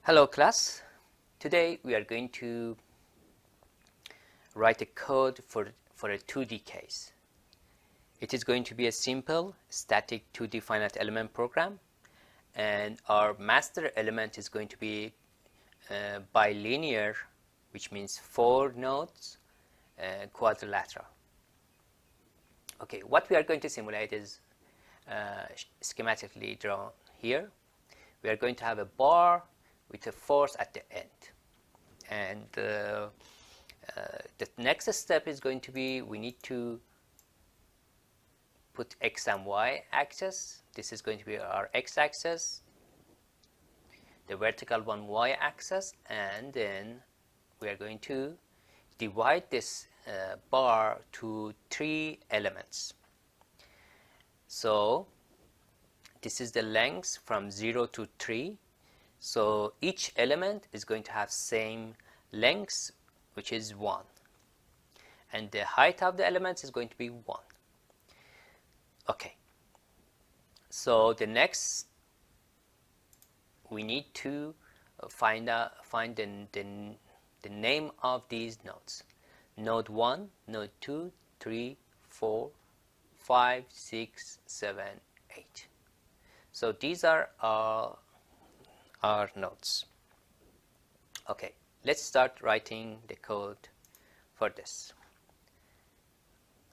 Hello class, today we are going to write a code for a 2D case. It is going to be a simple static 2D finite element program, and our master element is going to be bilinear, which means 4 nodes, quadrilateral. Okay, what we are going to simulate is schematically drawn here. We are going to have a bar with a force at the end, and the next step is going to be we need to put x and y axis. This is going to be our x-axis, the vertical one y-axis, and then we are going to divide this bar to 3 elements. So this is the length from 0 to 3. So each element is going to have same length, which is 1, and the height of the elements is going to be 1. Okay, so the next we need to find the name of these nodes. Node 1, node 2, 3, 4, 5, 6, 7, 8. So these are our nodes. Okay, let's start writing the code for this.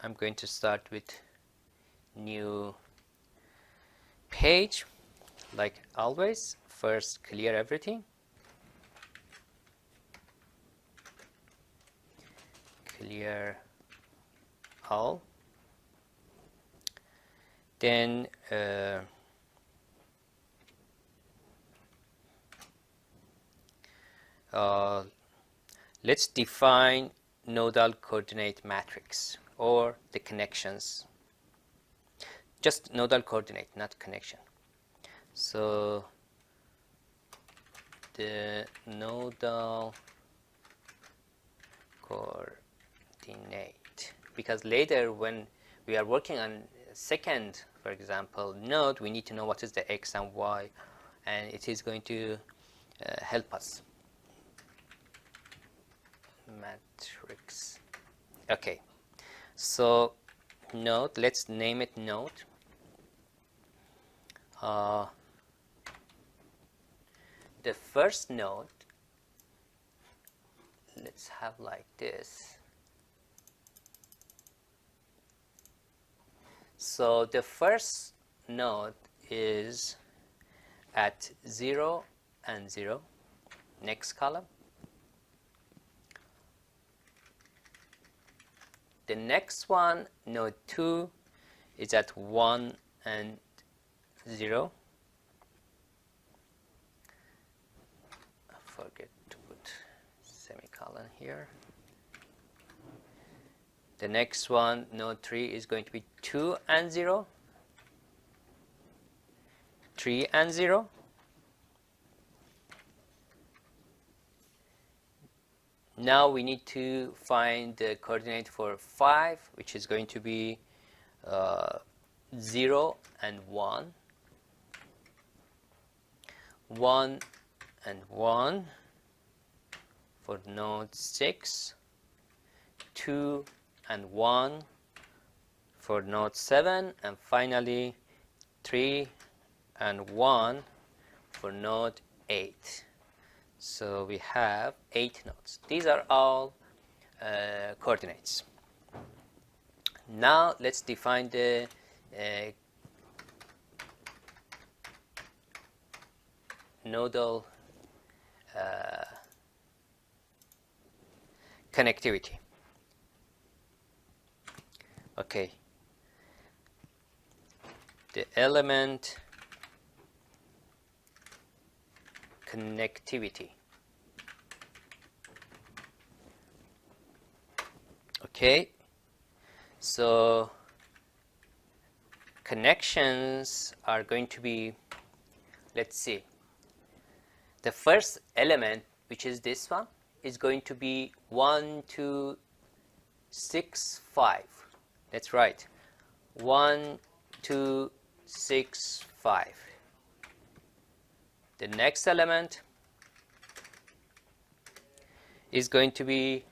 I'm going to start with new page, like always. First, clear everything. Clear all. Then let's define nodal coordinate matrix, or the connections. Just nodal coordinate, not connection. So the nodal coordinate, because later when we are working on second, for example, node, we need to know what is the x and y, and it is going to help us. Matrix. Okay, so node, let's name it node. The first node, let's have like this. So the first node is at 0 and 0, next column. The next one, node 2, is at 1 and 0. I forget to put semicolon here. The next one, node 3, is going to be 2 and 0, 3 and 0. Now we need to find the coordinate for 5, which is going to be 0 and 1, 1 and 1 for node 6, 2 and 1 for node 7, and finally 3 and 1 for node 8. So we have 8 nodes. These are all coordinates. Now let's define the nodal connectivity. Okay, the element connectivity. Okay, so connections are going to be, let's see, the first element, which is this one, is going to be 1, 2, 6, 5. That's right, 1, 2, 6, 5. The next element is going to be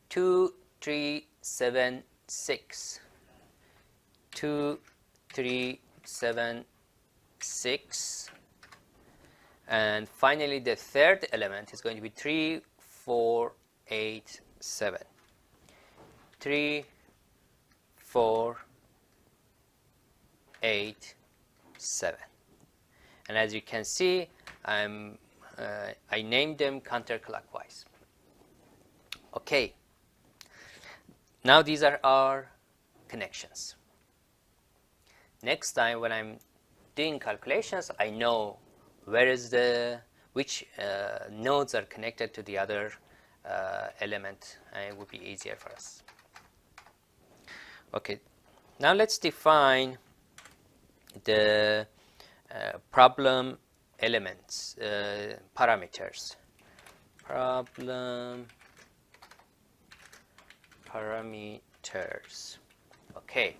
2, 3, 7, 6. 2, 3, 7, 6. And finally, the third element is going to be 3, 4, 8, 7. 3, 4, 8, 7. And as you can see, I named them counterclockwise. Okay. Now these are our connections. Next time when I'm doing calculations, I know which nodes are connected to the other element, and it would be easier for us. Okay, now let's define the problem elements, parameters. Problem parameters. Okay,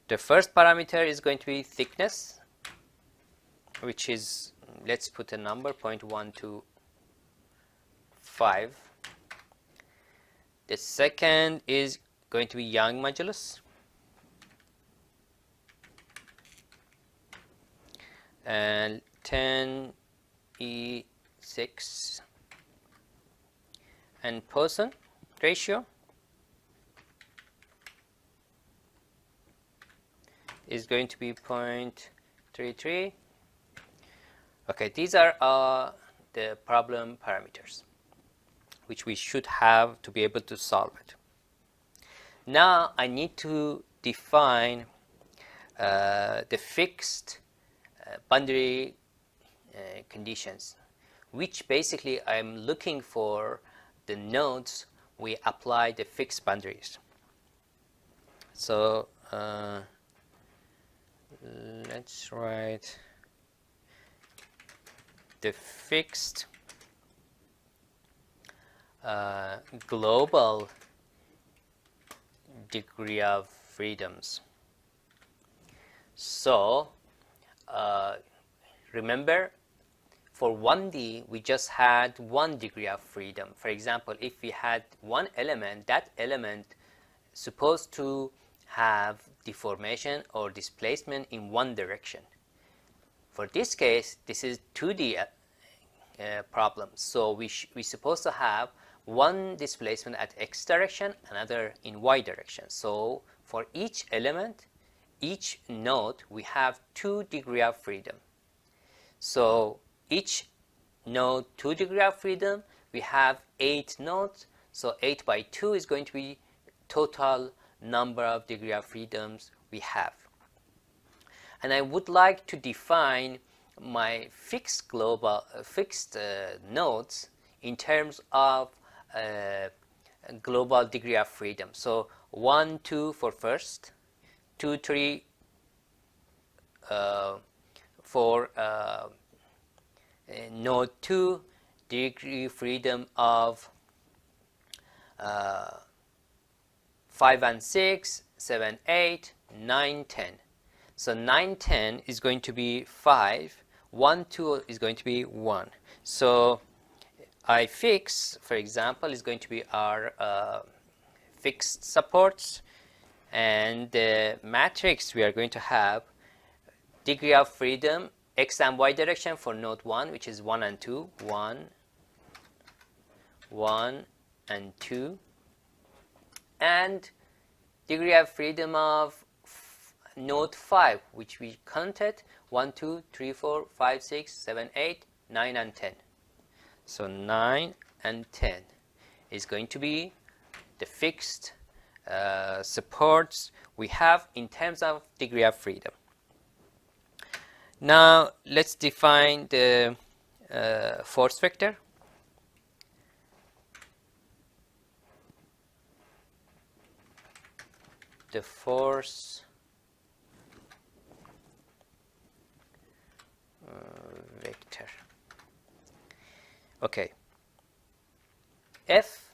the first parameter is going to be thickness, which is, let's put a number, 0.125. The second is going to be Young modulus, and 10E6, and Poisson ratio is going to be 0.33. Okay, these are the problem parameters which we should have to be able to solve it. Now I need to define the fixed boundary conditions, which basically I'm looking for the nodes we apply the fixed boundaries. So let's write the fixed global degree of freedoms. So remember, for 1D we just had 1 degree of freedom. For example, if we had one element, that element supposed to have deformation or displacement in one direction. For this case, this is 2D problem, so we're supposed to have one displacement at x direction, another in y direction. So for each element, each node, we have 2 degrees of freedom. So each node 2 degrees of freedom, we have 8 nodes, so 8 by 2 is going to be total number of degrees of freedoms we have. And I would like to define my fixed nodes in terms of global degree of freedom. So 1, 2 for first, 2, 3 for node 2, degree freedom of 5 and 6, 7, 8, 9, 10. So 9, 10 is going to be 5, 1, 2 is going to be 1. So I fix, for example, is going to be our fixed supports, and the matrix we are going to have degree of freedom x and y direction for node 1, which is 1 and 2, 1, 1 and 2, and degree of freedom of node 5, which we counted 1, 2, 3, 4, 5, 6, 7, 8, 9 and 10. So 9 and 10 is going to be the fixed supports we have in terms of degree of freedom. Now let's define the force vector. The force vector. Okay. F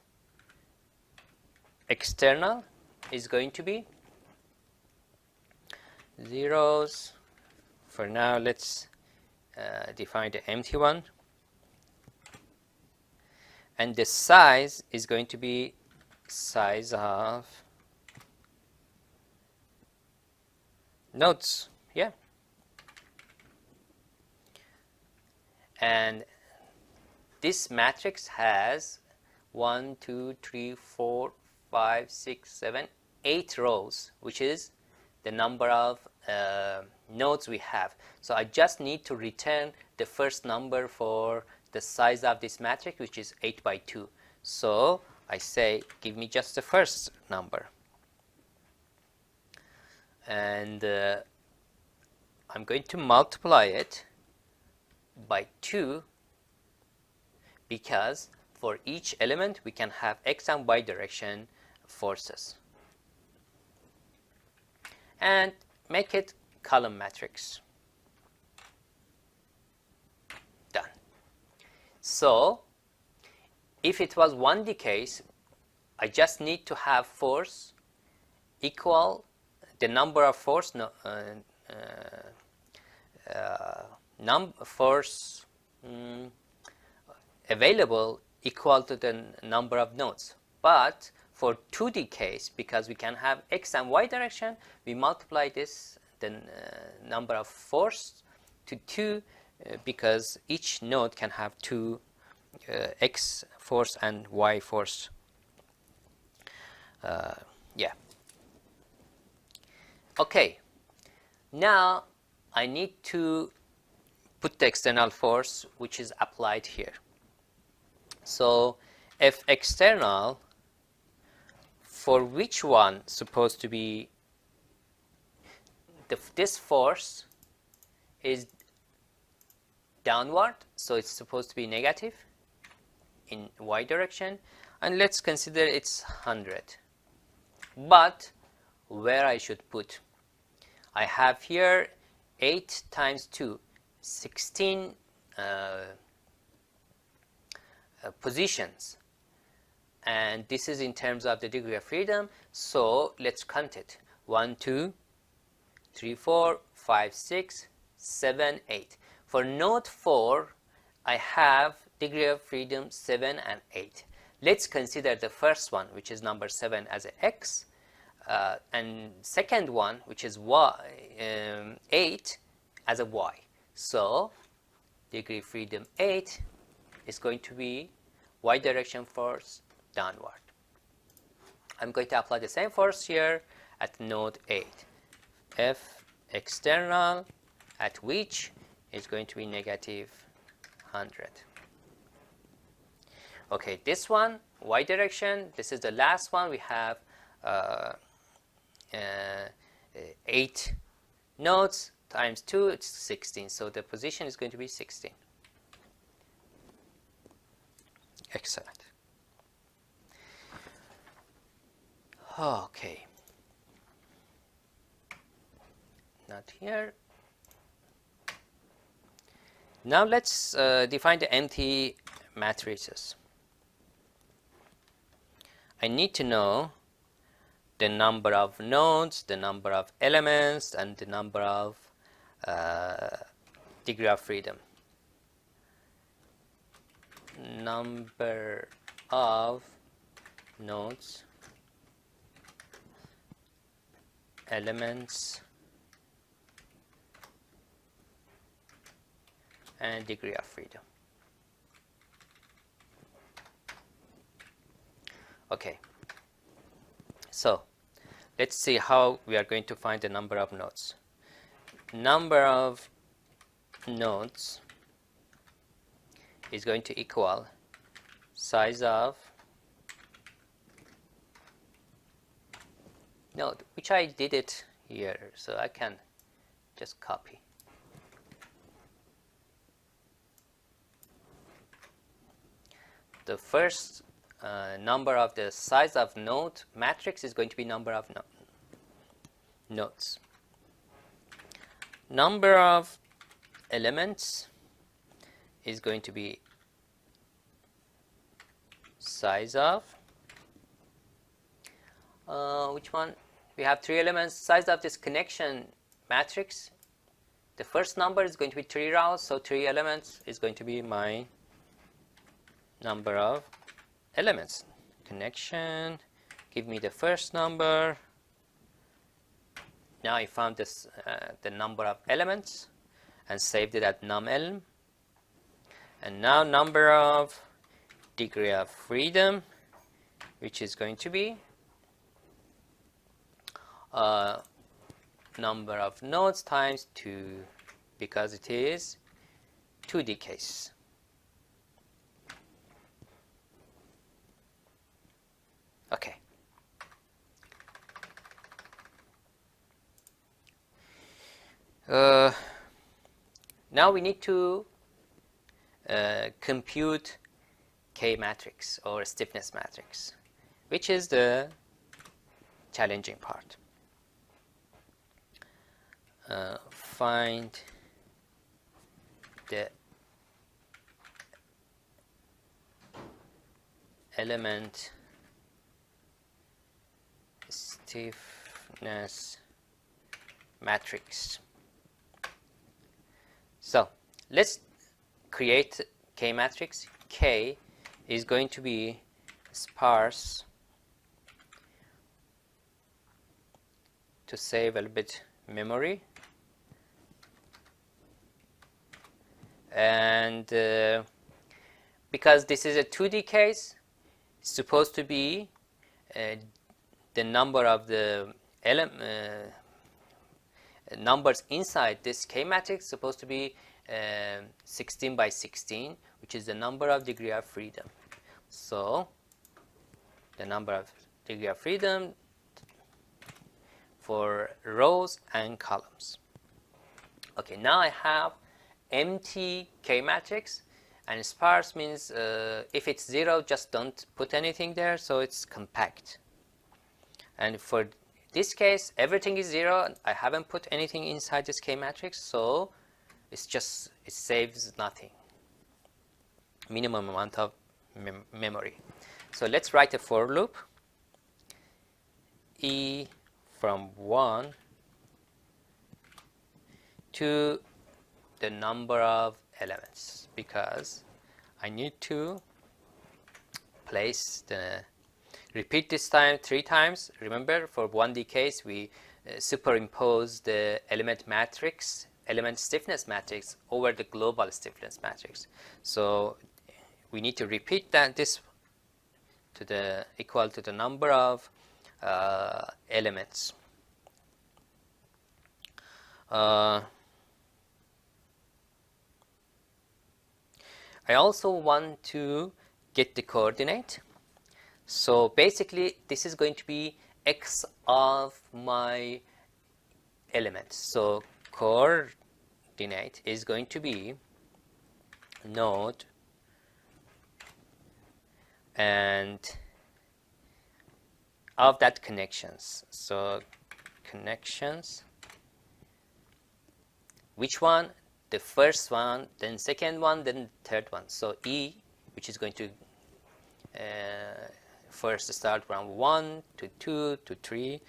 external is going to be zeros. For now, let's define the empty one. and the size is going to be size of nodes. Yeah. And this matrix has 1, 2, 3, 4, 5, 6, 7, 8 rows, which is the number of nodes we have. So I just need to return the first number for the size of this matrix, which is 8 by 2. So I say, give me just the first number. And I'm going to multiply it by 2, because for each element we can have x and y direction forces. And make it column matrix. Done. So if it was 1D case, I just need to have force equal the number of force force available equal to the number of nodes. But for 2D case, because we can have x and y direction, we multiply this the number of force to 2 because each node can have 2 x force and y force. Yeah. Okay. Now I need to put the external force which is applied here. So F external, for which one supposed to be this force is downward, so it's supposed to be negative in y direction, and let's consider it's 100. But where I should put, I have here 8 times 2, 16 positions, and this is in terms of the degree of freedom. So let's count it: 1, 2, 3, 4, 5, 6, 7, 8. For node 4, I have degree of freedom 7 and 8. Let's consider the first one, which is number 7, as a x, and second one, which is y, 8, as a y. So degree of freedom 8 is going to be y direction force downward. I'm going to apply the same force here at node 8. F external, at which is going to be negative 100. Okay, this one, y direction, this is the last one. We have 8 nodes times 2, it's 16. So the position is going to be 16. Excellent. Okay. Not here. Now let's define the empty matrices. I need to know the number of nodes, the number of elements, and the number of degree of freedom. Number of nodes, elements, and degree of freedom. Okay, so let's see how we are going to find the number of nodes. Number of nodes is going to equal size of node, which I did it here, so I can just copy. The first number of the size of node matrix is going to be number of nodes. Number of elements is going to be size of which one? We have 3 elements. Size of this connection matrix, the first number is going to be 3 rows, so 3 elements is going to be my number of elements. Connection, give me the first number. Now I found this the number of elements and saved it at num_elem. And now number of degree of freedom, which is going to be number of nodes times 2, because it is 2D case. Okay. Now we need to compute K matrix or stiffness matrix, which is the challenging part. Find the element stiffness matrix. So let's create K matrix. K is going to be sparse to save a little bit memory, and because this is a 2D case, it's supposed to be the number of the numbers inside this K matrix supposed to be 16 by 16, which is the number of degree of freedom. So the number of degree of freedom for rows and columns. Okay, now I have empty K matrix, and sparse means if it's 0, just don't put anything there, so it's compact. And for this case, everything is 0. I haven't put anything inside this K matrix, so it's just, it saves nothing. Minimum amount of memory. So let's write a for loop. E from 1 to the number of elements, because I need to place the repeat this time 3 times. Remember, for 1D case, we superimpose the element matrix, element stiffness matrix over the global stiffness matrix. So we need to repeat that this to the equal to the number of elements. I also want to get the coordinate. So basically, this is going to be x of my elements. So coordinate is going to be node and of that connections. So connections, which one? The first one, then second one, then third one. So E, which is going to first start from 1 to 2 to 3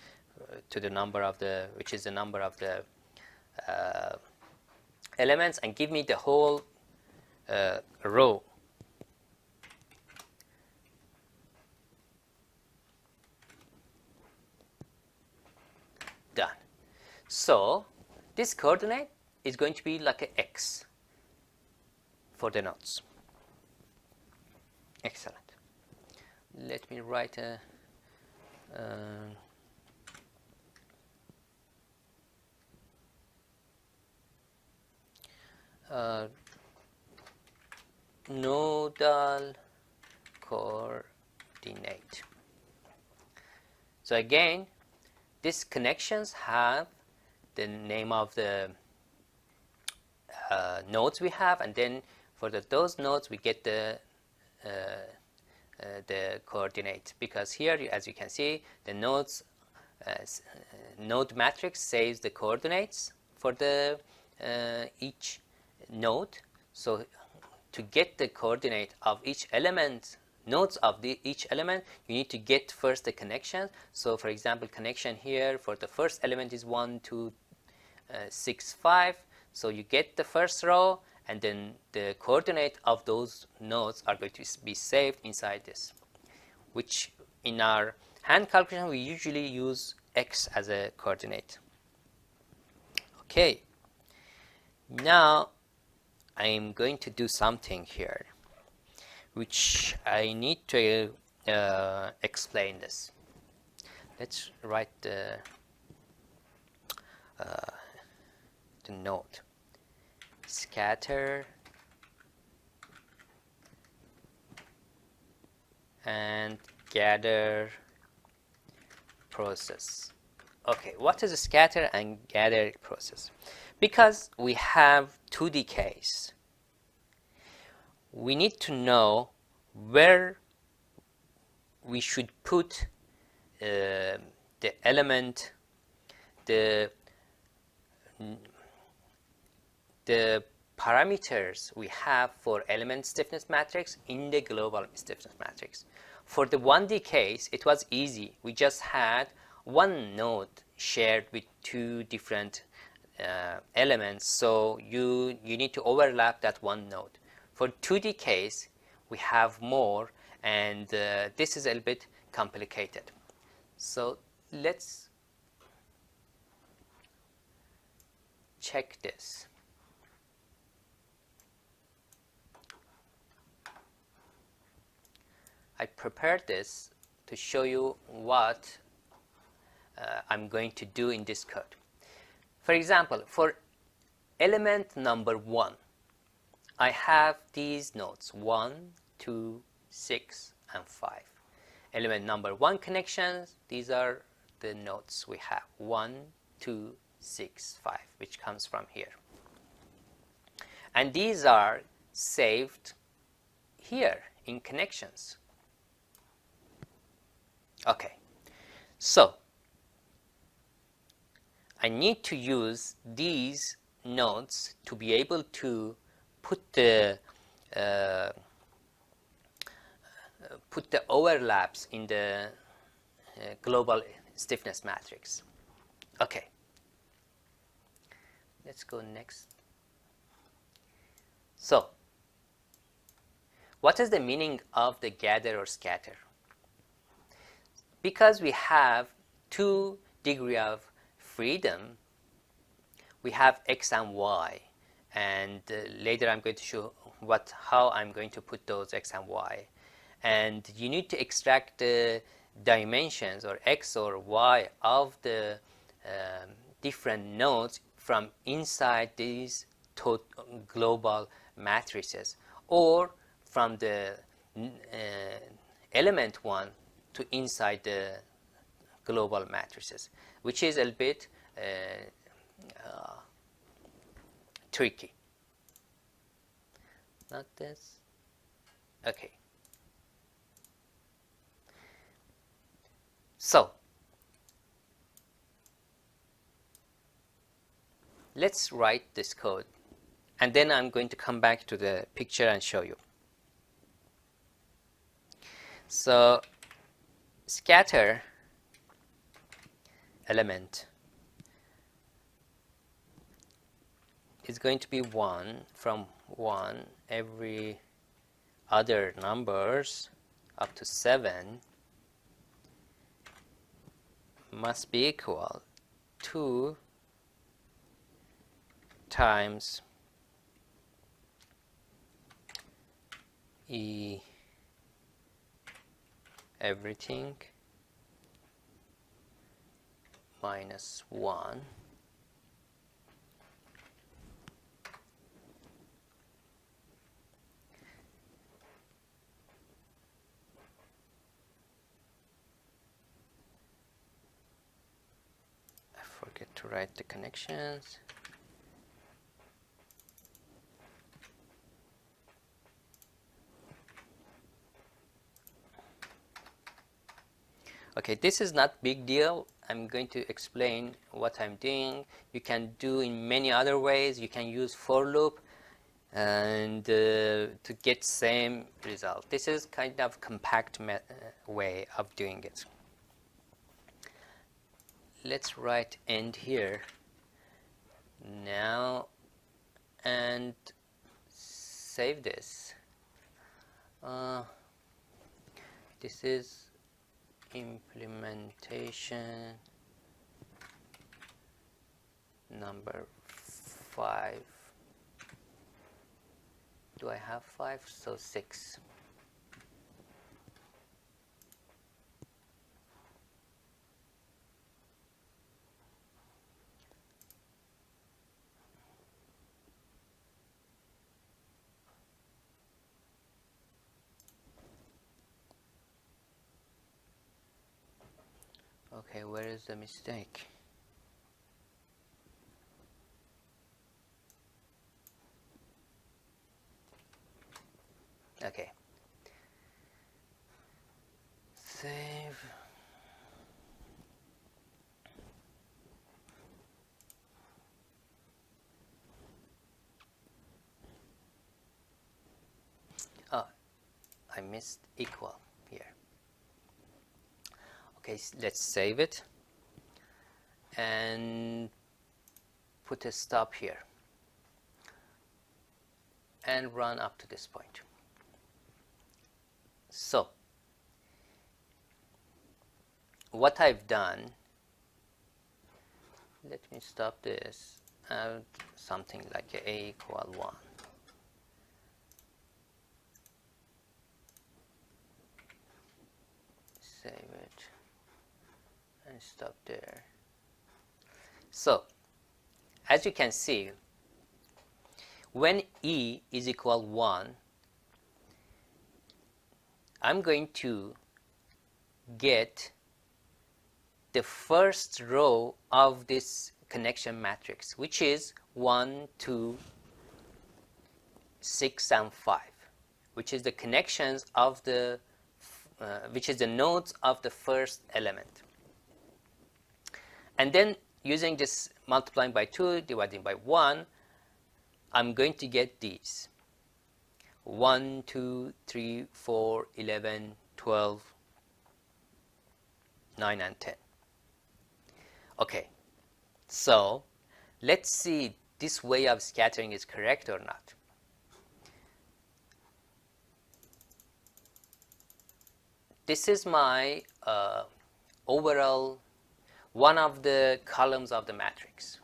to the number of the, which is the number of the elements, and give me the whole row. Done. So this coordinate is going to be like an x for the nodes. Excellent. Let me write a nodal coordinate. So again, these connections have the name of the nodes we have, and then for those nodes we get the coordinate, because here, as you can see, the nodes node matrix saves the coordinates for the each node. So to get the coordinate of each element, nodes of each element, you need to get first the connection. So for example, connection here for the first element is 1, 2, 6, 5. So you get the first row, and then the coordinate of those nodes are going to be saved inside this. which in our hand calculation we usually use x as a coordinate. Okay, now I am going to do something here which I need to explain this. Let's write the note: scatter and gather process. Okay, what is a scatter and gather process? Because we have 2D case, we need to know where we should put the element, the parameters we have for element stiffness matrix in the global stiffness matrix. For the 1D case, it was easy. We just had one node shared with two different elements, so you need to overlap that one node. For 2D case, we have more, and this is a little bit complicated. So let's check this. I prepared this to show you what I'm going to do in this code. For example, for element number 1, I have these nodes 1, 2, 6, and 5. Element number 1 connections, these are the nodes we have 1, 2, 6, 5, which comes from here. And these are saved here in connections. Okay, so I need to use these nodes to be able to put the overlaps in the global stiffness matrix. Okay, let's go next. So, what is the meaning of the gather or scatter? Because we have 2 degrees of freedom, we have x and y, and later I'm going to show how I'm going to put those x and y. And you need to extract the dimensions or x or y of the different nodes from inside these global matrices, or from the element 1 to inside the global matrices, which is a little bit tricky. Not this. Okay. So let's write this code, and then I'm going to come back to the picture and show you. So scatter element is going to be 1 from 1 every other numbers up to 7 must be equal to times E everything minus 1 I forget to write the connections. Okay, this is not big deal. I'm going to explain what I'm doing. You can do in many other ways. You can use for loop and to get same result. This is kind of compact way of doing it. Let's write end here now and save this. This is implementation number 5. Do I have 5? So 6. Okay, where is the mistake? Okay. Save. Oh, I missed equal here. Okay, let's save it and put a stop here and run up to this point. So what I've done, let me stop this at something like a equal 1. Save it and stop there. So as you can see, when E is equal 1, I'm going to get the first row of this connection matrix, which is 1, 2, 6, and 5, which is the connections of the which is the nodes of the first element. And then using this multiplying by 2, dividing by 1, I'm going to get these 1, 2, 3, 4, 11, 12, 9, and 10. Okay, so let's see this way of scattering is correct or not. This is my overall one of the columns of the matrix,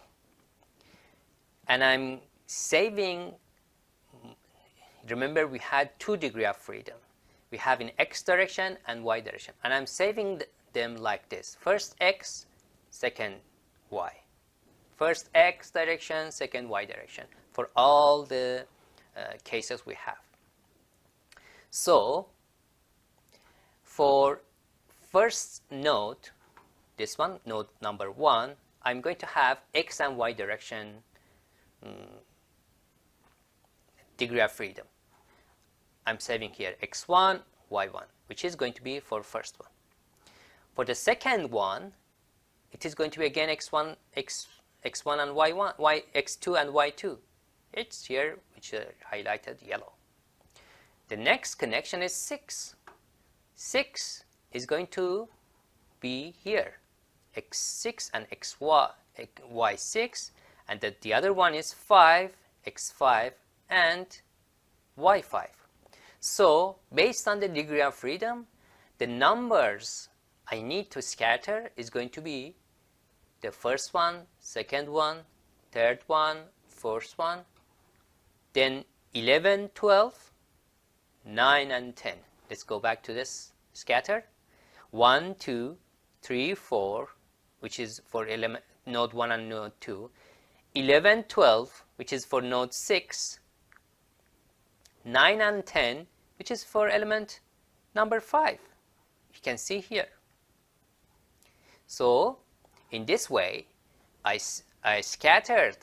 and I'm saving. Remember, we had 2 degrees of freedom. We have in x direction and y direction, and I'm saving them like this: first x, second y, first x direction, second y direction, for all the cases we have. So for first node, this one, node number 1, I'm going to have x and y direction degree of freedom. I'm saving here x1, y1, which is going to be for first one. For the second one, it is going to be again x1 and y1, x2 and y2. It's here, which is highlighted yellow. The next connection is 6. 6 is going to be here, x6 and y6, and the other one is 5, x5 and y5. So based on the degree of freedom, the numbers I need to scatter is going to be the first one, second one, third one, fourth one, then 11, 12, 9, and 10. Let's go back to this scatter. 1, 2, 3, 4, which is for element node 1 and node 2. 11, 12, which is for node 6. 9 and 10, which is for element number 5. You can see here. So in this way, I scattered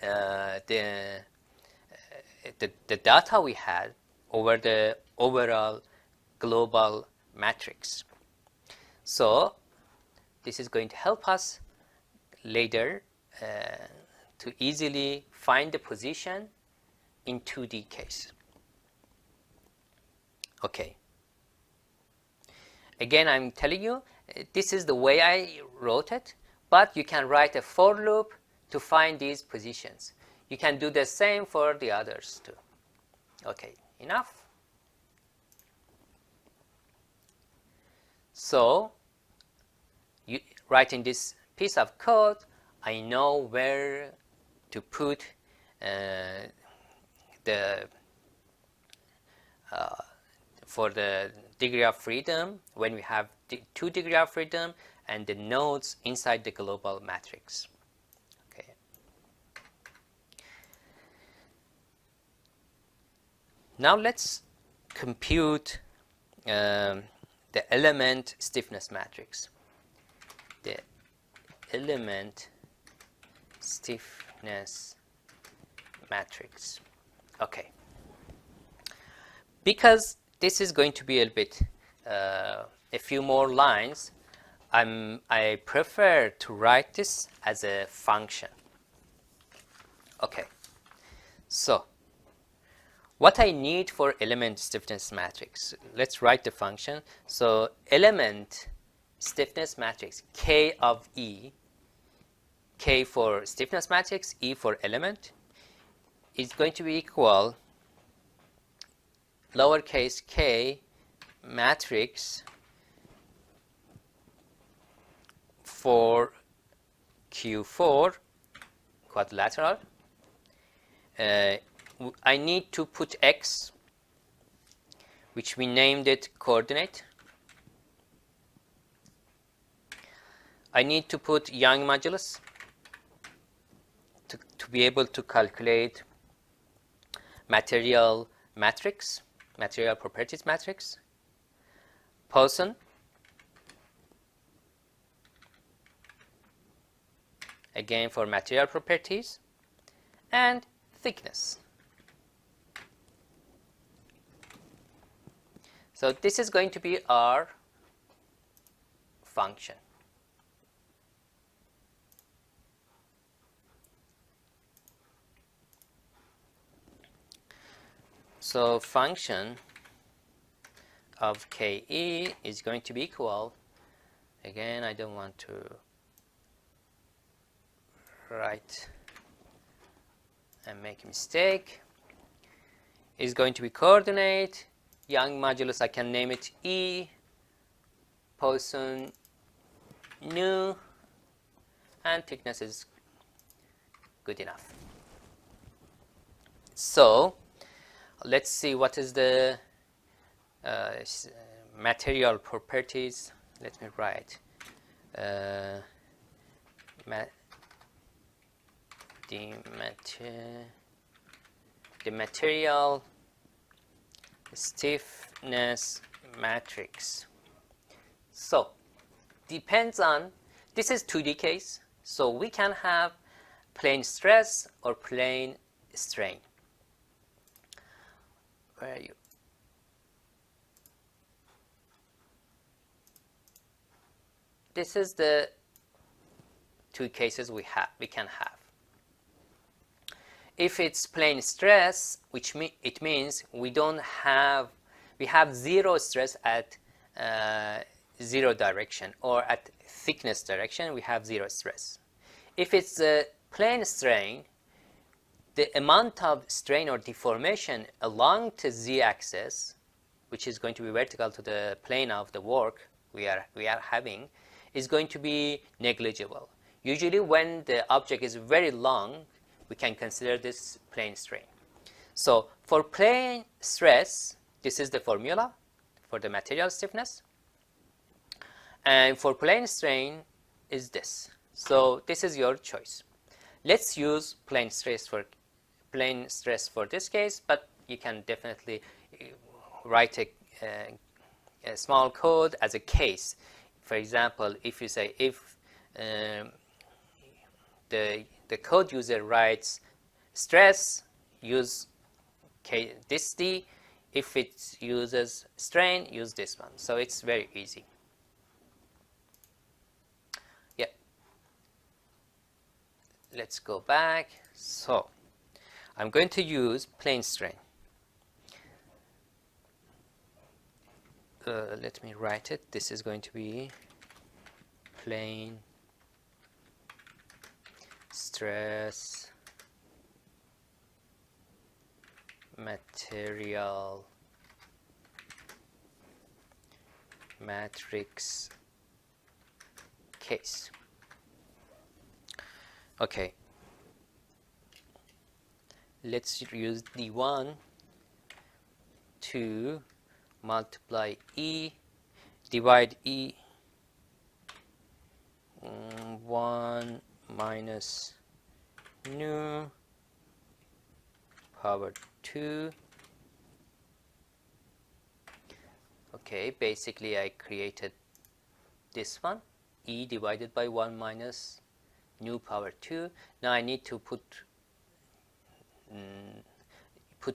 the data we had over the overall global matrix. So this is going to help us later to easily find the position in 2D case. Okay. Again, I'm telling you, this is the way I wrote it, but you can write a for loop to find these positions. You can do the same for the others too. Okay, enough? So writing this piece of code, I know where to put the for the degree of freedom when we have 2 degrees of freedom and the nodes inside the global matrix. Okay. Now let's compute the element stiffness matrix. The element stiffness matrix. Okay. Because this is going to be a bit a few more lines, I prefer to write this as a function. Okay. So what I need for element stiffness matrix, let's write the function. So element stiffness matrix, K of E, K for stiffness matrix, E for element, is going to be equal lowercase k matrix for Q4 quadrilateral. I need to put X, which we named it coordinate. I need to put Young modulus to be able to calculate material matrix, material properties matrix, Poisson, again for material properties, and thickness. So this is going to be our function. So function of KE is going to be equal, again I don't want to write and make a mistake, is going to be coordinate, Young modulus, I can name it E, Poisson nu, and thickness is good enough. So let's see what is the material properties. Let me write the material stiffness matrix. So depends on, this is 2D case, so we can have plane stress or plane strain. Where are you? This is the 2 cases we can have. If it's plane stress, which it means we have 0 stress at 0 direction, or at thickness direction we have 0 stress. If it's a plane strain, the amount of strain or deformation along the z-axis, which is going to be vertical to the plane of the work we are having, is going to be negligible. Usually when the object is very long, we can consider this plane strain. So for plane stress, this is the formula for the material stiffness. And for plane strain is this. So this is your choice. Let's use plane stress for this case, but you can definitely write a small code as a case. For example, if you say if the code user writes stress, use this D. If it uses strain, use this one. So it's very easy. Yeah. Let's go back. So I'm going to use plane strain. Let me write it. This is going to be plane stress material matrix case. Okay, let's use D1 to multiply E, divide E 1 minus nu power 2. Okay, basically I created this one, E divided by 1 minus nu power 2. Now I need to put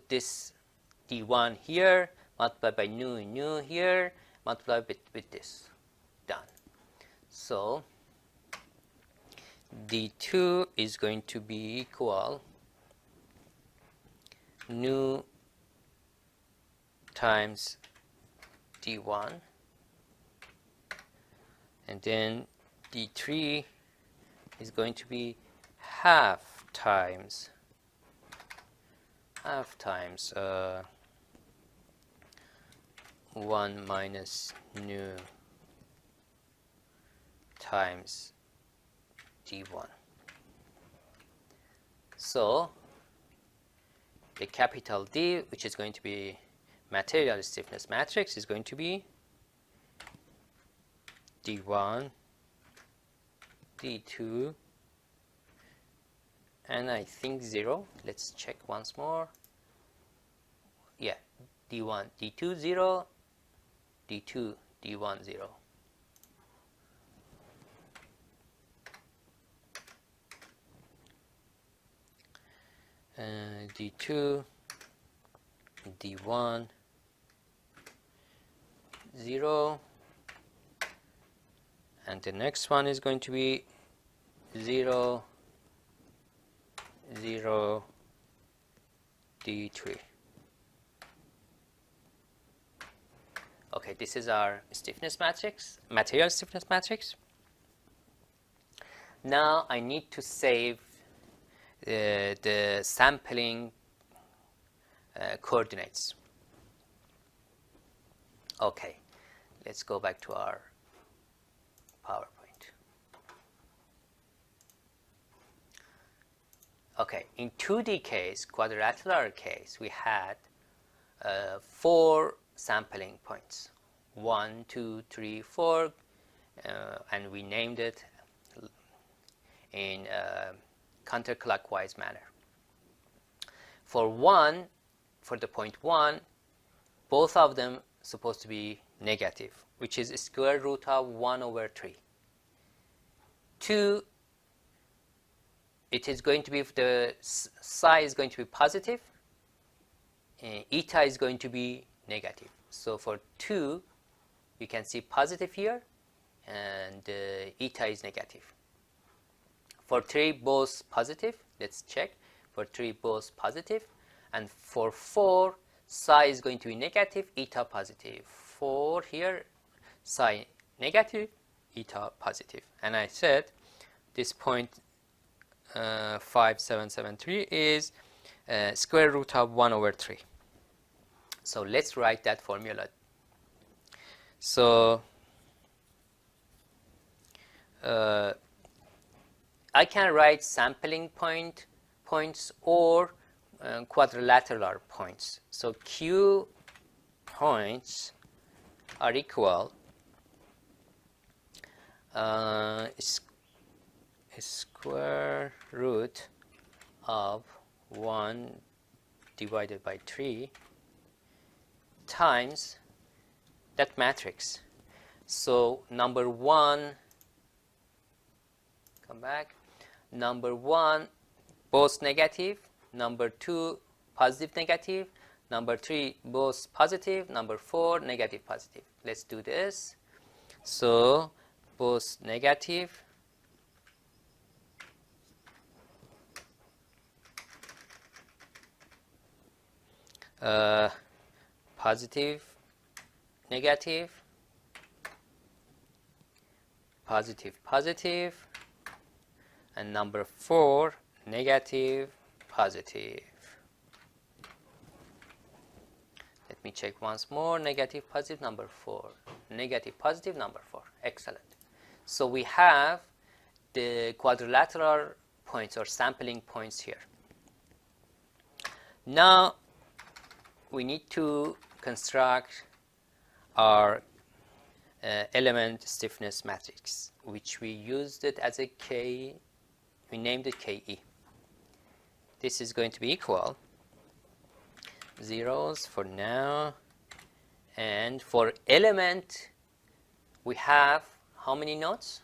this D1 here, multiply by nu here, multiply with this. Done. So D2 is going to be equal nu times D1, and then D3 is going to be half times 1 minus nu times D1. So the capital D, which is going to be material stiffness matrix, is going to be D1, D2, and I think 0. Let's check once more. Yeah, D1, D2, 0, D2, D1, 0. D2, D1, 0, and the next one is going to be 0, 0, D3. Okay, this is our stiffness matrix, material stiffness matrix. Now I need to save the sampling coordinates. Okay, let's go back to our PowerPoint. Okay, in 2D case, quadrilateral case, we had 4 sampling points, 1, 2, 3, 4, and we named it in counterclockwise manner. For the point 1, both of them supposed to be negative, which is square root of 1 over 3. 2, it is going to be, if the psi is going to be positive, eta is going to be negative. So for 2, you can see positive here, and eta is negative. For 3, both positive. Let's check. For 3, both positive. And for 4, psi is going to be negative, eta positive. 4 here, psi negative, eta positive. And I said this point 5773 is square root of 1 over 3. So let's write that formula. So I can write sampling points or quadrilateral points. So Q points are equal square root of 1 divided by 3 times that matrix. So number 1, come back, number 1 both negative, number 2 positive negative, number 3 both positive, number 4 negative positive. Let's do this. So both negative positive, negative, positive, positive, and number 4 negative, positive. Let me check once more. Negative, positive, number 4. negative, positive, number 4. Excellent. So we have the quadrilateral points or sampling points here. Now we need to construct our element stiffness matrix, which we used it as a K, we named it KE. This is going to be equal zeros for now, and for element we have how many nodes?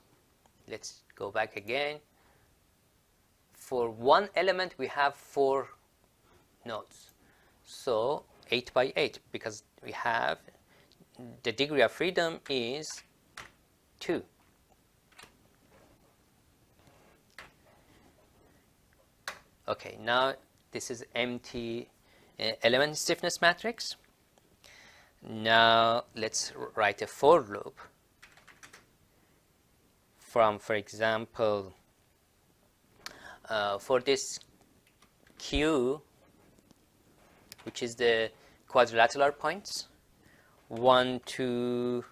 Let's go back again. For one element we have 4 nodes, so 8 by 8, because we have the degree of freedom is 2. Okay, now this is empty element stiffness matrix. Now let's write a for loop from, for example, for this Q, which is the quadrilateral points, 1, 2,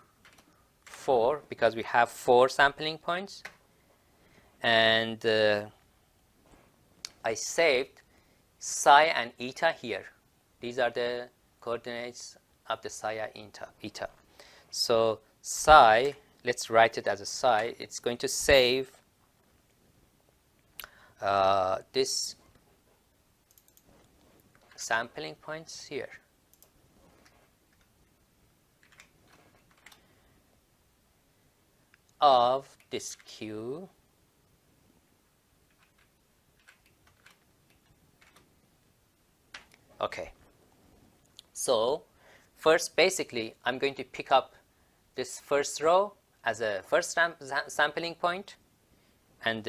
4, because we have 4 sampling points, and I saved psi and eta here. These are the coordinates of the psi and eta. So psi, let's write it as a psi. It's going to save this sampling points here. Of this Q okay, so first basically I'm going to pick up this first row as a first sampling point and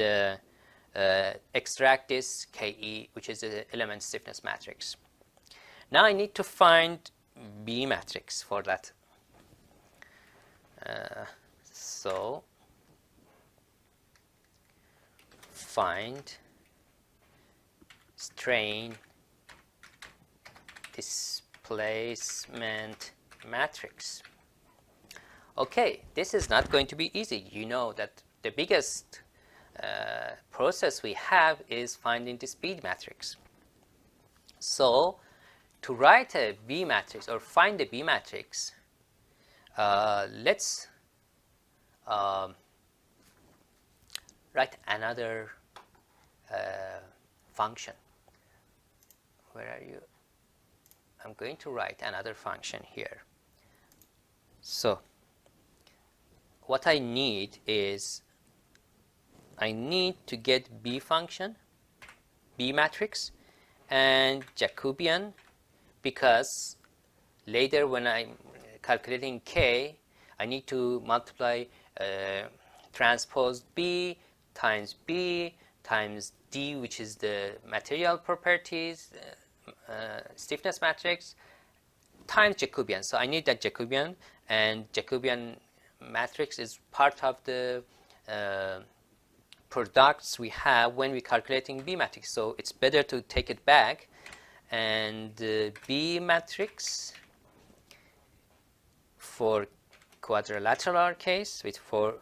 extract this KE, which is the element stiffness matrix. Now I need to find B matrix for that. So find strain displacement matrix. Okay, this is not going to be easy. You know that the biggest process we have is finding this B matrix. So to write a B matrix or find the B matrix, let's write another function. Where are you? I'm going to write another function here. So what I need is I need to get B function, B matrix, and Jacobian, because later when I'm calculating K, I need to multiply transpose B times D, which is the material properties, stiffness matrix, times Jacobian. So I need that Jacobian, and Jacobian matrix is part of the products we have when we're calculating B matrix. So it's better to take it back, and B matrix for quadrilateral case with 4,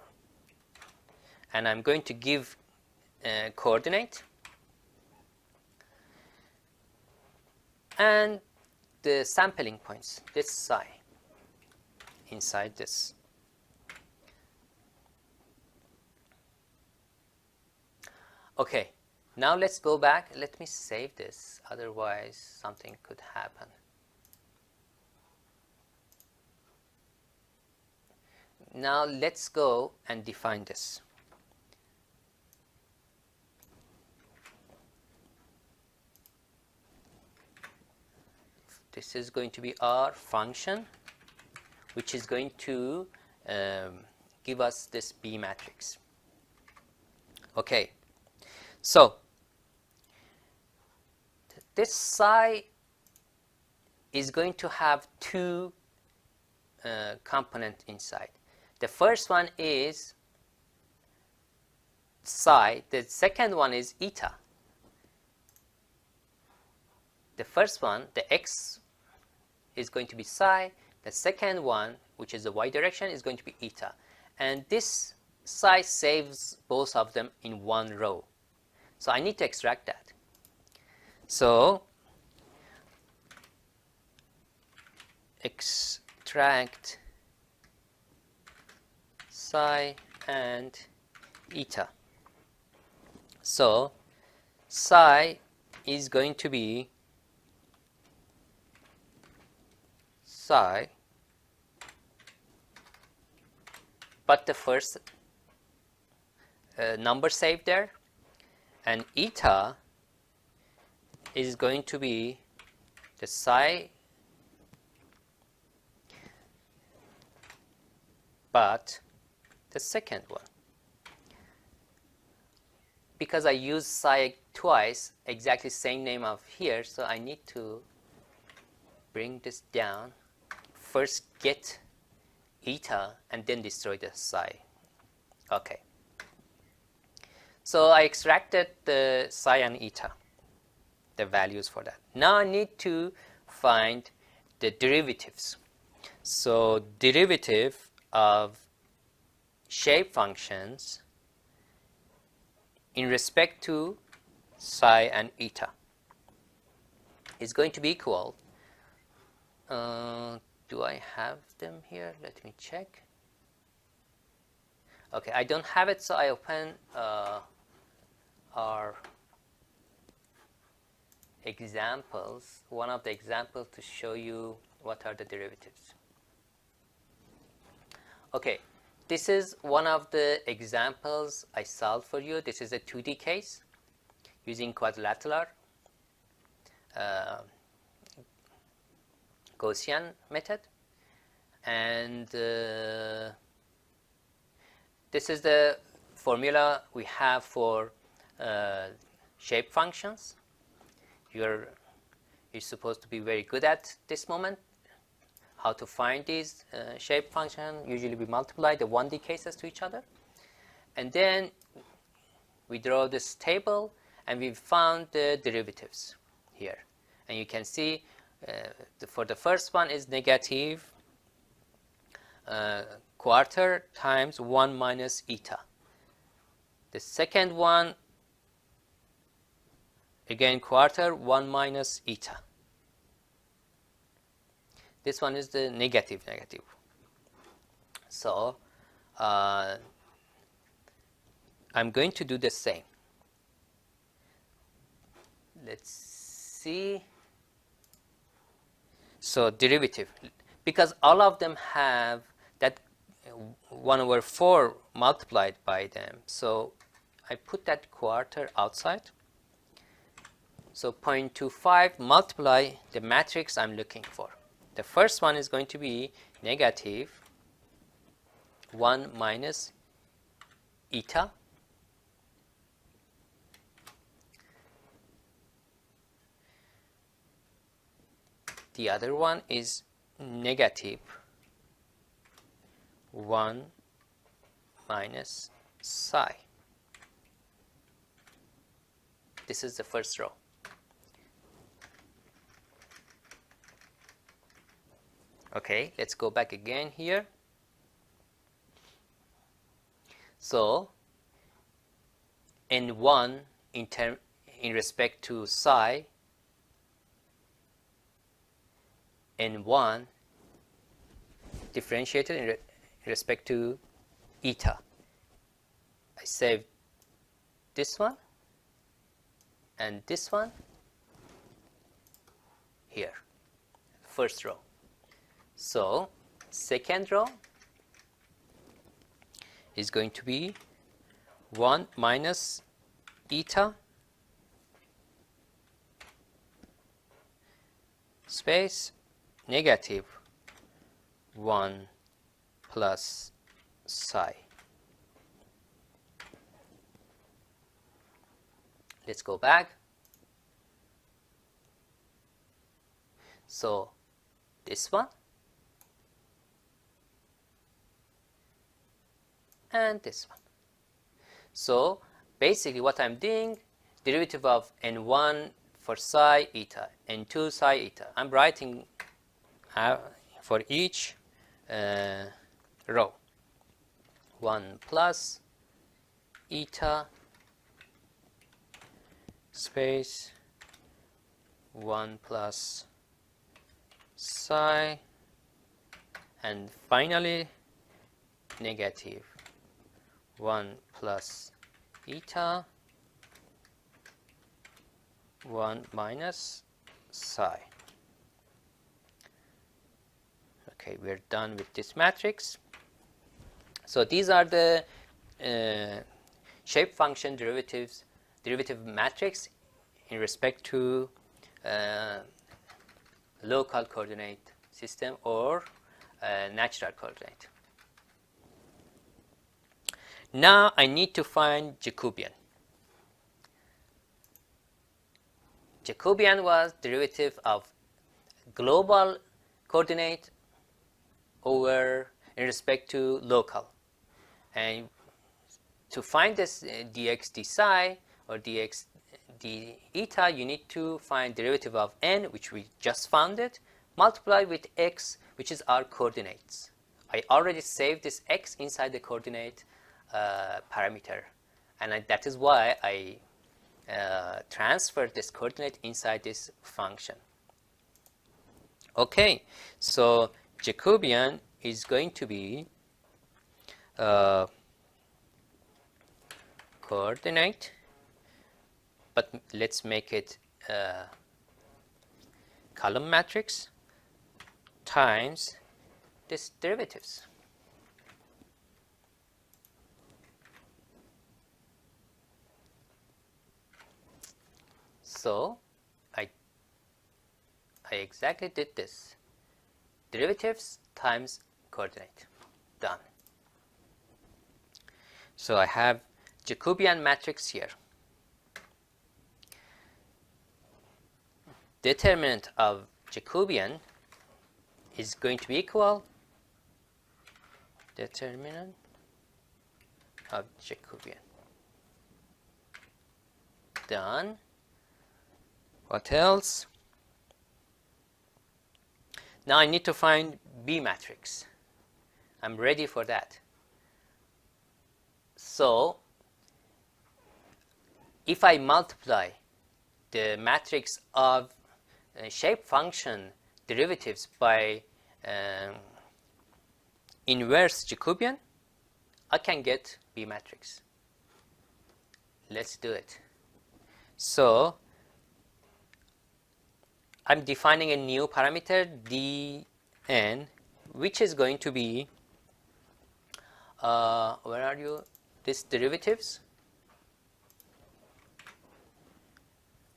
and I'm going to give coordinate and the sampling points, this psi inside this. Okay, now let's go back. Let me save this, otherwise something could happen. Now let's go and define this. This is going to be our function, which is going to give us this B matrix. Okay, so this psi is going to have 2 components inside. The first one is psi, the second one is eta. The first one, the x, is going to be psi, The second one, which is the y direction, is going to be eta. And this psi saves both of them in one row. So I need to extract that. So extract psi and eta. So psi is going to be psi, but the first number saved there, and eta is going to be the psi, but the second one. Because I use psi twice, exactly same name of here, so I need to bring this down. First get eta and then destroy the psi. Okay. So I extracted the psi and eta, the values for that. Now I need to find the derivatives. So derivative of shape functions in respect to psi and eta is going to be equal. Do I have them here? Let me check. Okay, I don't have it, so I open our examples, one of the examples to show you what are the derivatives. Okay, this is one of the examples I solved for you. This is a 2D case using quadrilateral Gaussian method, and this is the formula we have for shape functions. You're supposed to be very good at this moment how to find these shape function. Usually we multiply the 1D cases to each other, and then we draw this table and we found the derivatives here, and you can see for the first one is negative quarter times 1 minus eta. The second one, again quarter 1 minus eta. This one is the negative. So I'm going to do the same. Let's see. So derivative, because all of them have that 1/4 multiplied by them, so I put that quarter outside. So 0.25 multiply the matrix I'm looking for. The first one is going to be negative 1 minus eta. The other one is negative 1 minus psi. This is the first row. Okay, let's go back again here. So n1 in respect to psi, n1 differentiated in respect to eta. I saved this one and this one here, first row. So second row is going to be 1 minus eta space negative 1 plus psi. Let's go back. So this one and this one. So basically what I'm doing, derivative of n1 for psi eta, n2 psi eta. I'm writing for each row. 1 plus eta space 1 plus psi, and finally negative 1 plus eta 1 minus psi. Okay, we're done with this matrix. So these are the shape function derivative matrix in respect to local coordinate system or natural coordinate. Now I need to find Jacobian. Jacobian was derivative of global coordinate over in respect to local. And to find this dx d psi or dx d eta, you need to find derivative of n, which we just found it, multiplied with x, which is our coordinates. I already saved this x inside the coordinate parameter, and that is why I transferred this coordinate inside this function. Okay, so Jacobian is going to be coordinate, but let's make it column matrix times this derivatives. So I exactly did this. Derivatives times coordinate. Done. So I have Jacobian matrix here. Determinant of Jacobian is going to be equal determinant of Jacobian. Done. What else? Now I need to find B matrix. I'm ready for that. So if I multiply the matrix of shape function derivatives by inverse Jacobian, I can get B matrix. Let's do it. So I'm defining a new parameter dn, which is going to be where are you? This derivatives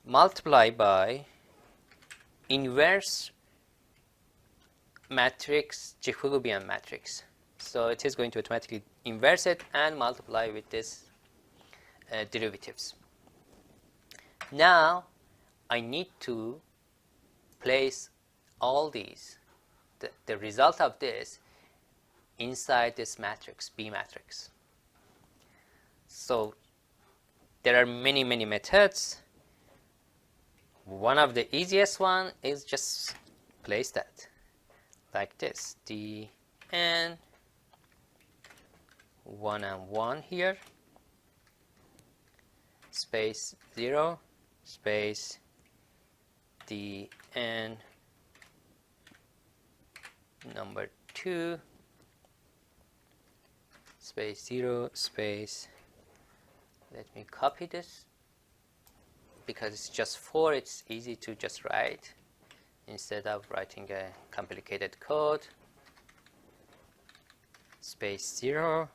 multiply by inverse matrix, Jacobian matrix. So it is going to automatically inverse it and multiply with this derivatives. Now I need to place all these, the result of this, inside this matrix, B matrix. So there are many methods. One of the easiest one is just place that like this, dn 1 and 1 here, space 0, space dn number 2, space 0, space, let me copy this because it's just 4, it's easy to just write instead of writing a complicated code. Space 0.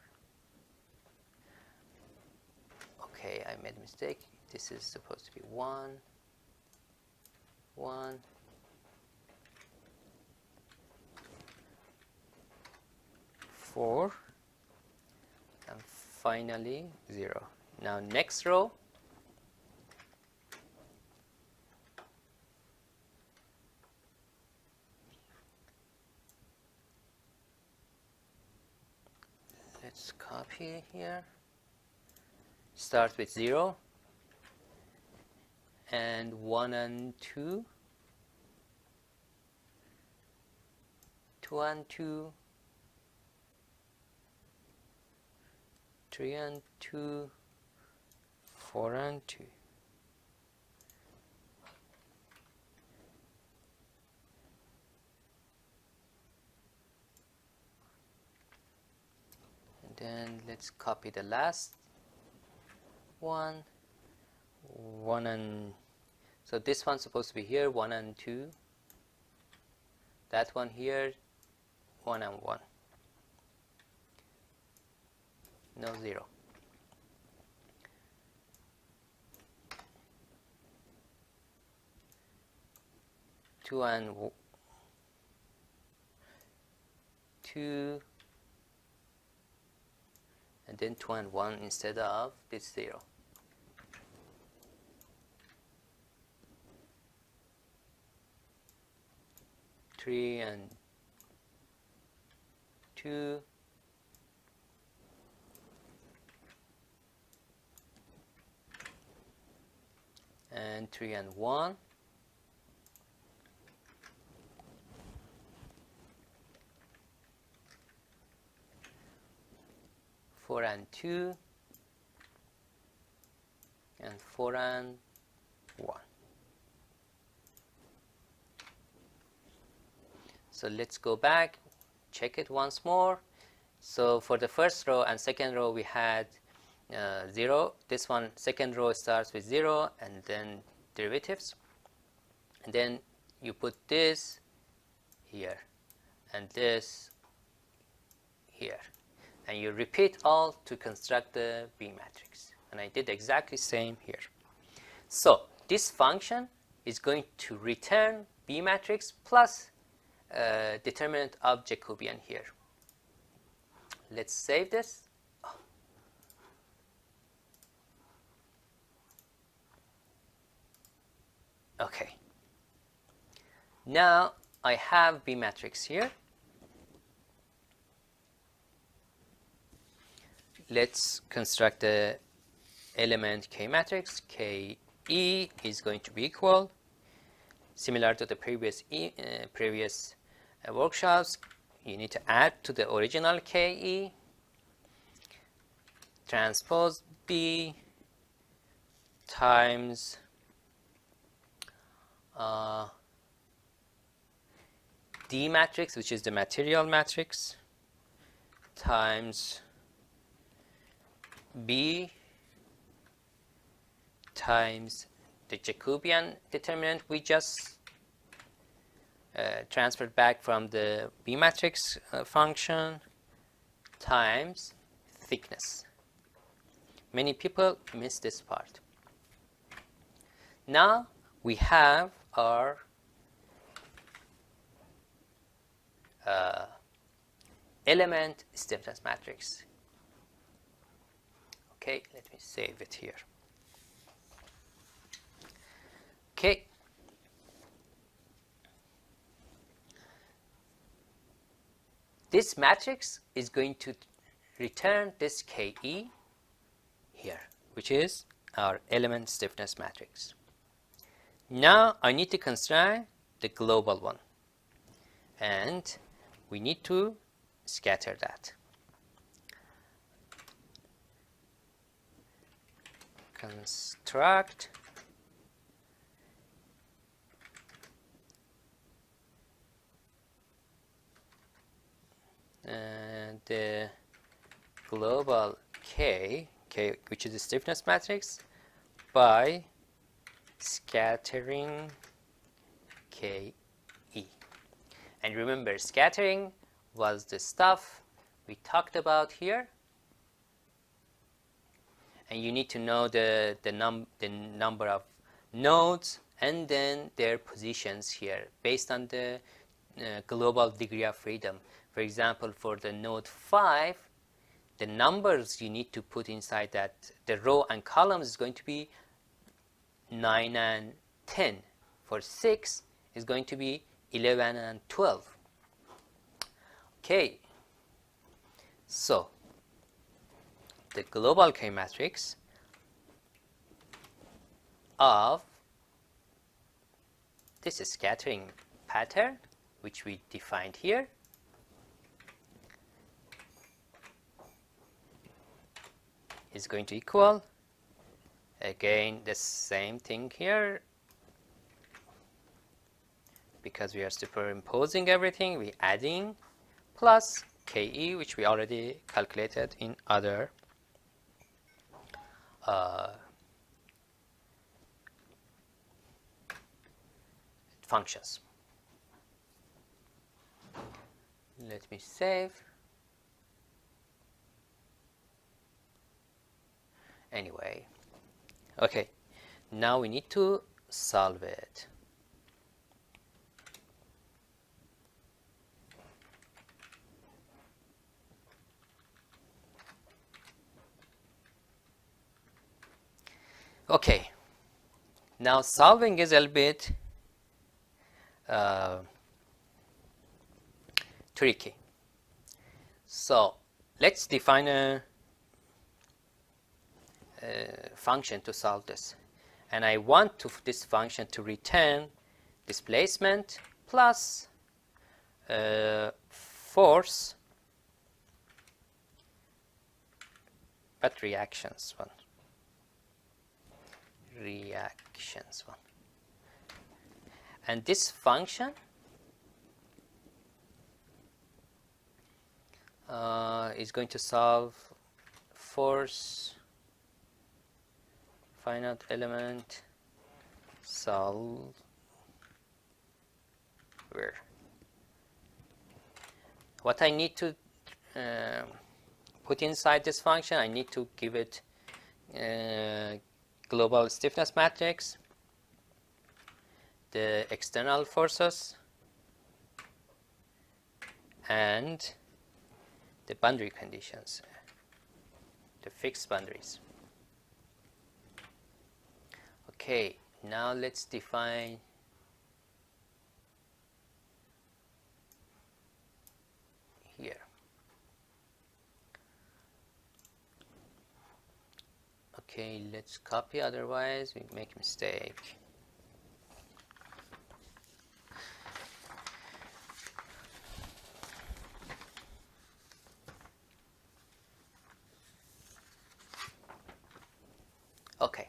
Okay, I made a mistake. This is supposed to be 1, 1, 4, and finally 0. Now next row, let's copy here. Start with 0 and 1 and 2, 2 and 2, 3 and 2, 4 and 2. And then let's copy the last one. 1 and, so this one's supposed to be here, 1 and 2. That one here, 1 and 1. No 0. Two and 2, and then 2 and 1 instead of this 0. Three and 2, and 3 and 1. Four and 2, and 4 and 1. So let's go back, check it once more. So for the first row and second row we had 0. This one, second row starts with 0 and then derivatives. And then you put this here and this here. And you repeat all to construct the B matrix. And I did exactly same here. So this function is going to return B matrix plus determinant of Jacobian here. Let's save this. Okay. Now I have B matrix here. Let's construct the element K matrix. Ke is going to be equal, similar to the previous workshops. You need to add to the original Ke transpose B times D matrix, which is the material matrix, times B times the Jacobian determinant we just transferred back from the B matrix function, times thickness. Many people miss this part. Now we have our element stiffness matrix. Okay, let me save it here. Okay. This matrix is going to return this Ke here, which is our element stiffness matrix. Now I need to construct the global one, and we need to scatter that. Construct the global K, which is the stiffness matrix, by scattering Ke. And remember, scattering was the stuff we talked about here. And you need to know the number of nodes and then their positions here based on the global degree of freedom. For example, for the node 5, the numbers you need to put inside that, the row and columns is going to be 9 and 10. For 6 is going to be 11 and 12. Okay, so the global K matrix of this scattering pattern, which we defined here, is going to equal, again, the same thing here. Because we are superimposing everything, we adding plus KE, which we already calculated in other functions. Let me save. Anyway, okay, now we need to solve it. Okay, now solving is a little bit tricky. So let's define a function to solve this. And I want this function to return displacement plus force, but reactions one. And this function is going to solve force, finite element, solve where. What I need to put inside this function, I need to give it global stiffness matrix, the external forces, and the boundary conditions, the fixed boundaries. Okay, now let's define here. Okay, let's copy, otherwise we make a mistake. Okay.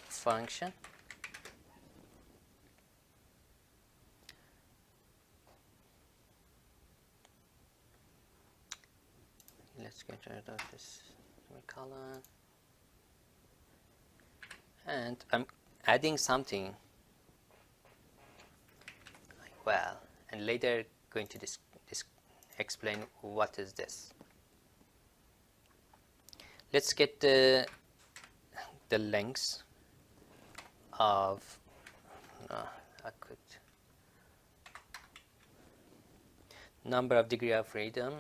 Function. Let's get rid of this semicolon. And I'm adding something. Well, and later going to explain what is this. Let's get the lengths of number of degree of freedom,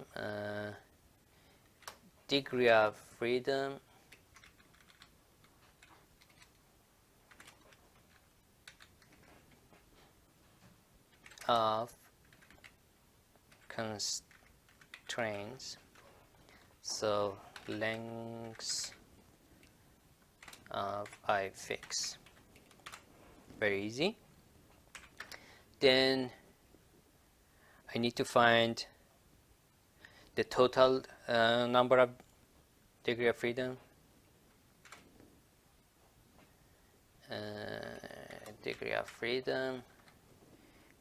degree of freedom of constraints, so lengths of I fix. Very easy. Then I need to find the total number of degree of freedom,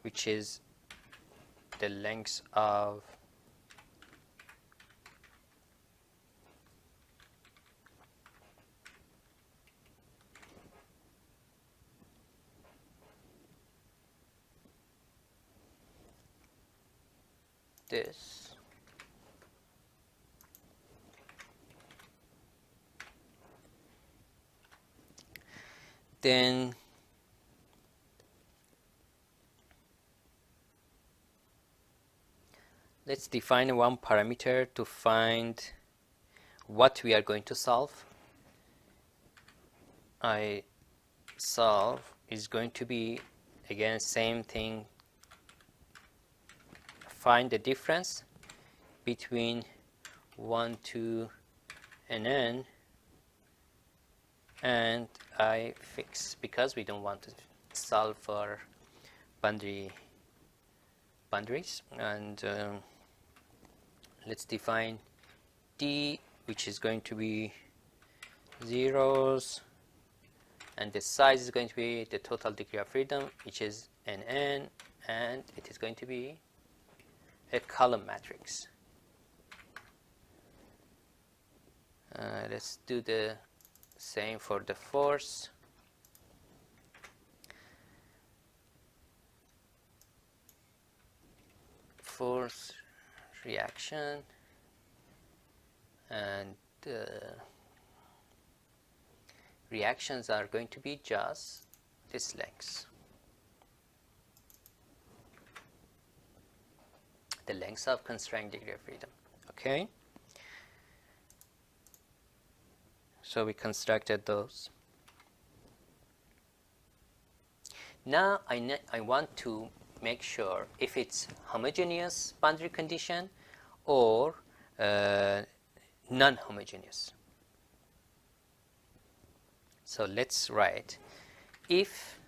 which is the length of this. Then let's define one parameter to find what we are going to solve. I solve is going to be, again, same thing. Find the difference between 1, 2, and n, and I fix, because we don't want to solve for boundaries, and let's define D, which is going to be zeros, and the size is going to be the total degree of freedom, which is nn, and it is going to be a column matrix. Let's do the same for the force. Force, reaction, and reactions are going to be just this length. The length of constrained degree of freedom. Okay. So we constructed those. Now I want to make sure if it's homogeneous boundary condition or non-homogeneous. So let's write if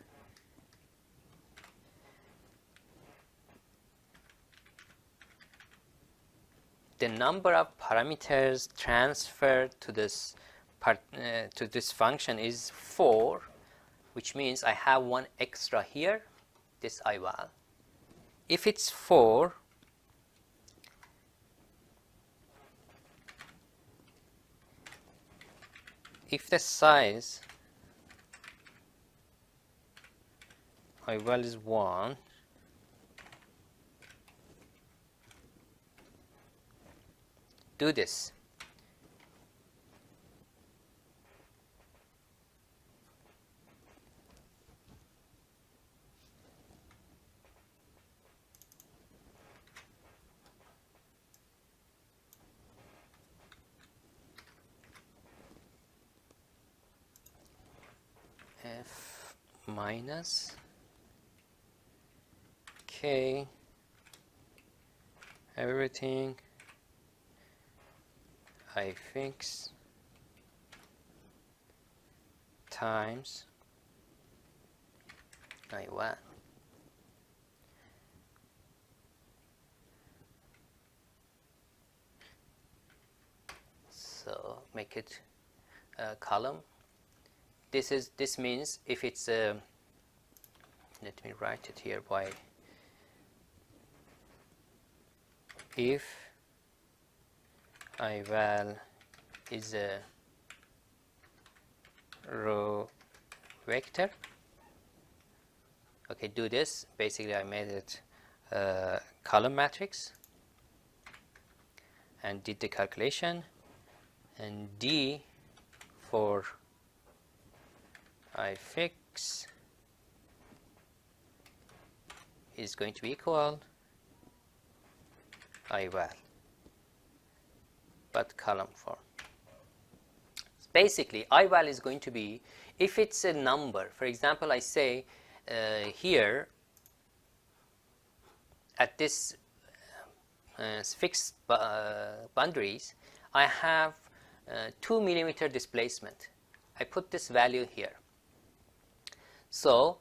the number of parameters transferred to this function is 4, which means I have one extra here, this IVAL. If it's 4, if the size IVAL is 1, do this. F minus K everything I fix times I1. So make it a column. This means if it's a, let me write it here by, if IVAL is a row vector. Okay, do this. Basically, I made it a column matrix and did the calculation, and D for I fix is going to be equal IVAL, but column form. Basically, IVAL is going to be, if it's a number, for example, I say here at this fixed boundaries, I have 2 millimeter displacement. I put this value here. So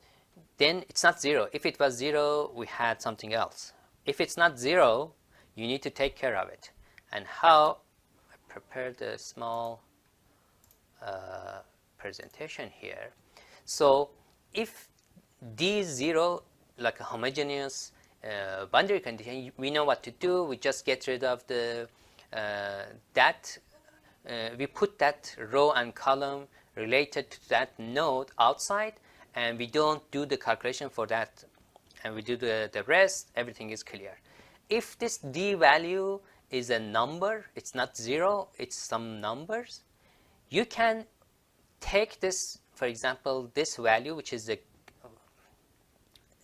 then it's not 0. If it was 0, we had something else. If it's not 0, you need to take care of it. And how? I prepared a small presentation here. So if D is 0, like a homogeneous boundary condition, we know what to do. We just get rid of the we put that row and column related to that node outside, and we don't do the calculation for that, and we do the rest. Everything is clear. If this D value is a number, it's not 0, it's some numbers, you can take this, for example, this value, which is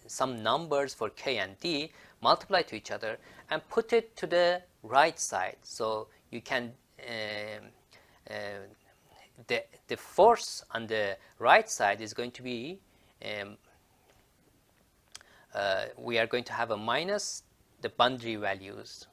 some numbers for K and D, multiply to each other and put it to the right side. So you can the force on the right side is going to be we are going to have a minus the boundary values,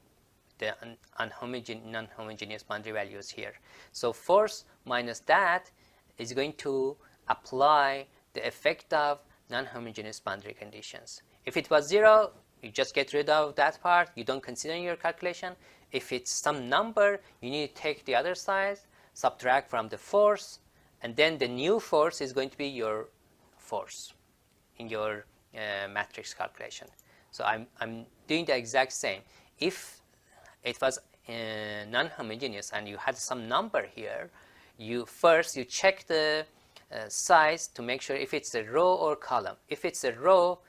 the non-homogeneous boundary values here. So force minus that is going to apply the effect of non-homogeneous boundary conditions. If it was 0, you just get rid of that part. You don't consider in your calculation. If it's some number, you need to take the other side, subtract from the force, and then the new force is going to be your force in your matrix calculation. So I'm doing the exact same. If it was non-homogeneous and you had some number here, you check the size to make sure if it's a row or column. If it's a row,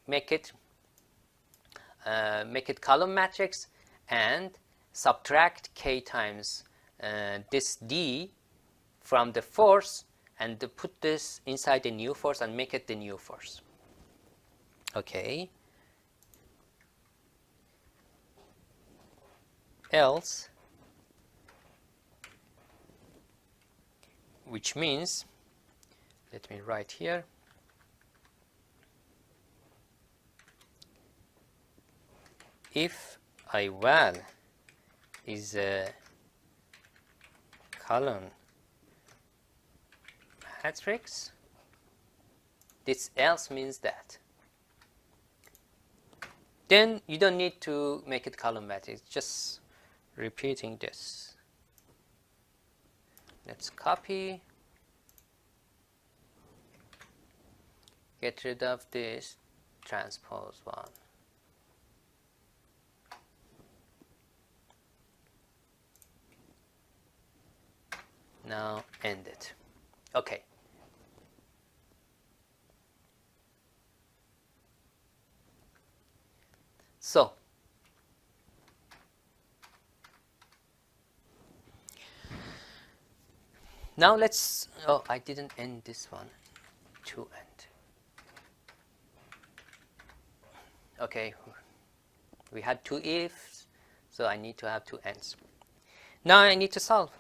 make it column matrix and subtract k times this d from the force, and to put this inside the new force and make it the new force. Okay. Else, which means, let me write here, if I val is a column matrix, this else means that. Then you don't need to make it column matrix, just repeating this. Let's copy, get rid of this transpose one. Now end it. Okay. So now let's, oh, I didn't end this one, to end. Okay, we had two ifs, so I need to have two ends. Now I need to solve.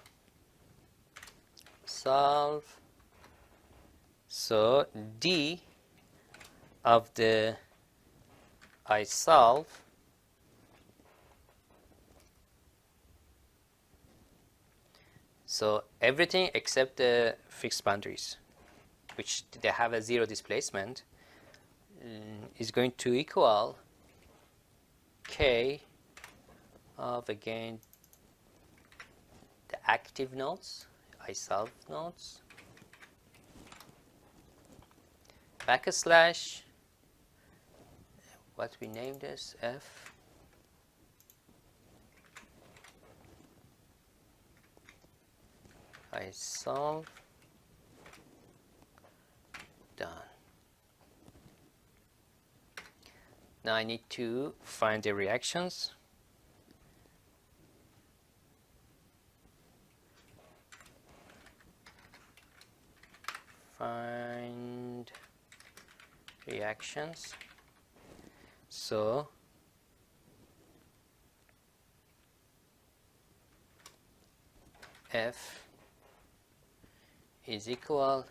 So d of the I solve so everything except the fixed boundaries, which they have a zero displacement, is going to equal k of, again, the active nodes, I solve nodes, backslash, what we named this, f, I solve, done. Now I need to find the reactions. Find reactions. So f is equal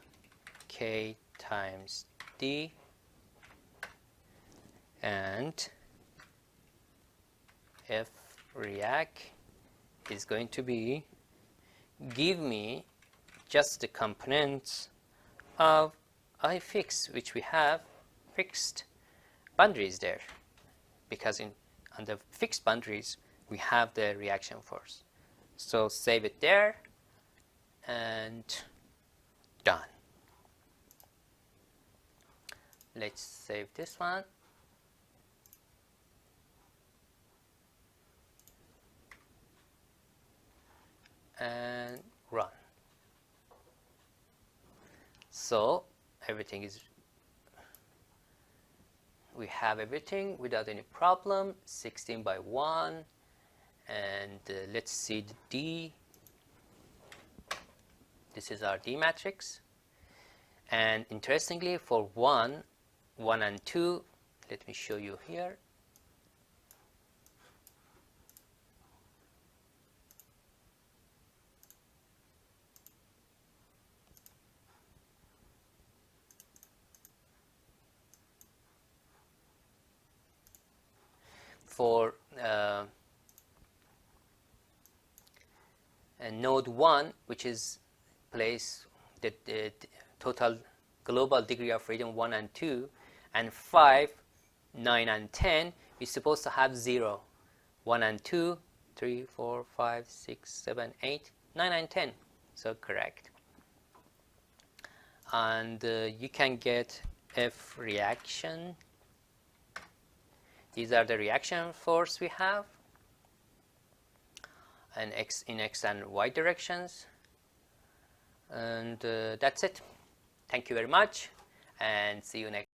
k times d, and f react is going to be, give me just the components of I fix, which we have fixed boundaries there, because on the fixed boundaries we have the reaction force. So save it there and done. Let's save this one. And run. So everything is, we have everything without any problem, 16 by 1, and let's see the D. This is our D matrix, and interestingly for 1, 1 and 2, let me show you here. For node 1, which is place the total global degree of freedom 1 and 2, and 5, 9 and 10, we're supposed to have 0. 1 and 2, 3, 4, 5, 6, 7, 8, 9 and 10. So correct. And you can get F reaction. These are the reaction force we have, and in X and Y directions. And that's it. Thank you very much, and see you next